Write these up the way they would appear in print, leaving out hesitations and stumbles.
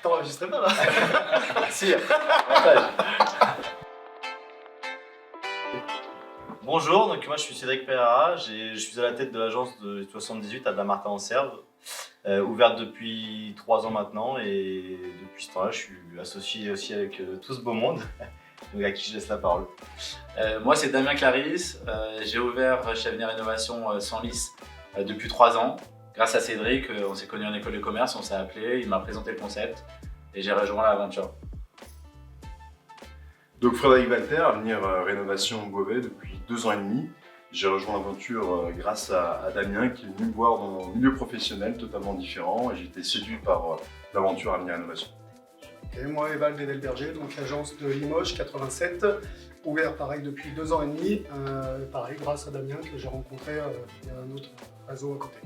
T'enregistrais pas là? Si, montage. Bonjour, donc moi je suis Cédric Pereira, je suis à la tête de l'agence de 78 à Dammartin-en-Serve, ouverte depuis 3 ans maintenant, et depuis ce temps-là je suis associé aussi avec tout ce beau monde, donc à qui je laisse la parole. Moi c'est Damien Clarisse, j'ai ouvert chez Avenir Rénovation Senlis depuis 3 ans. Grâce à Cédric, on s'est connus en école de commerce, on s'est appelé, il m'a présenté le concept et j'ai rejoint l'aventure. Donc Frédéric Walter, Avenir Rénovation Beauvais depuis 2 ans et demi. J'ai rejoint l'aventure grâce à Damien qui est venu me voir dans un milieu professionnel totalement différent et j'ai été séduit par l'aventure Avenir Rénovation. Et moi, Eval Dedelberger, donc agence de Limoges 87, ouvert pareil depuis 2 ans et demi, pareil grâce à Damien que j'ai rencontré via un autre réseau à côté.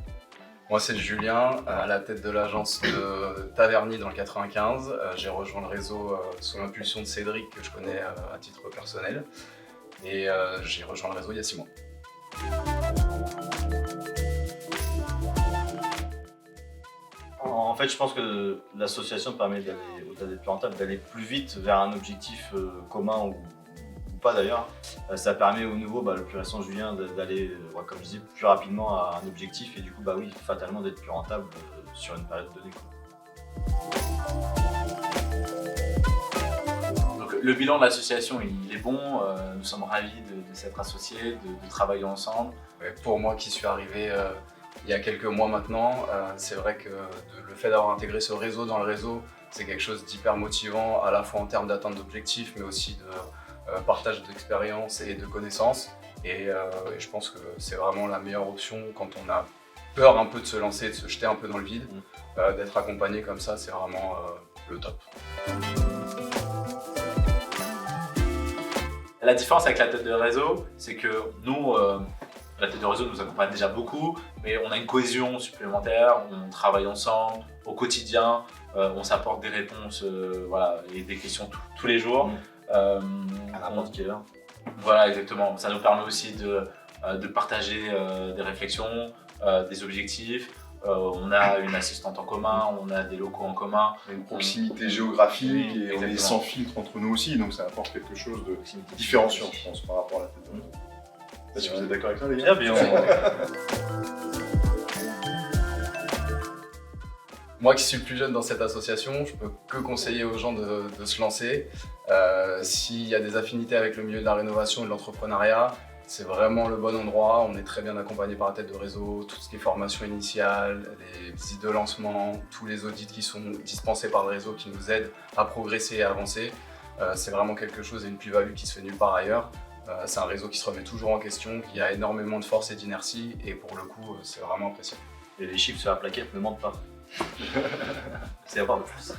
Moi c'est Julien, à la tête de l'agence de Taverny dans le 95. J'ai rejoint le réseau sous l'impulsion de Cédric que je connais à titre personnel. Et j'ai rejoint le réseau il y a 6 mois. En fait je pense que l'association permet d'aller, au-delà d'être plus rentable, d'aller plus vite vers un objectif commun ou pas d'ailleurs. Ça permet au nouveau, le plus récent Julien, d'aller, comme je disais, plus rapidement à un objectif et du coup, oui, fatalement d'être plus rentable sur une période donnée. Donc, le bilan de l'association il est bon, nous sommes ravis de s'être associés, de travailler ensemble. Pour moi qui suis arrivé il y a quelques mois maintenant, c'est vrai que le fait d'avoir intégré ce réseau dans le réseau, c'est quelque chose d'hyper motivant, à la fois en termes d'atteinte d'objectifs, mais aussi de partage d'expérience et de connaissances. Et je pense que c'est vraiment la meilleure option quand on a peur un peu de se lancer, de se jeter un peu dans le vide. D'être accompagné comme ça, c'est vraiment le top. La différence avec la tête de réseau, c'est que nous, la tête de réseau nous accompagne déjà beaucoup, mais on a une cohésion supplémentaire, on travaille ensemble au quotidien, on s'apporte des réponses et des questions tous les jours. À n'importe quelle heure. Voilà, exactement. Ça nous permet aussi de partager des réflexions, des objectifs. On a une assistante en commun, on a des locaux en commun. On a une proximité géographique et on est Exactement. sans filtre entre nous aussi, donc ça apporte quelque chose de différenciant, je pense, par rapport à la tête de réseau. Est-ce que vous êtes d'accord avec ça, les gars? Bien. Moi qui suis le plus jeune dans cette association, je peux que conseiller aux gens de se lancer. S'il y a des affinités avec le milieu de la rénovation et de l'entrepreneuriat, c'est vraiment le bon endroit. On est très bien accompagné par la tête de réseau, tout ce qui est formation initiale, les visites de lancement, tous les audits qui sont dispensés par le réseau qui nous aident à progresser et à avancer. C'est vraiment quelque chose et une plus-value qui se fait nulle part ailleurs. C'est un réseau qui se remet toujours en question, qui a énormément de force et d'inertie et pour le coup, c'est vraiment appréciable. Et les chiffres sur la plaquette ne mentent pas. C'est à voir de plus.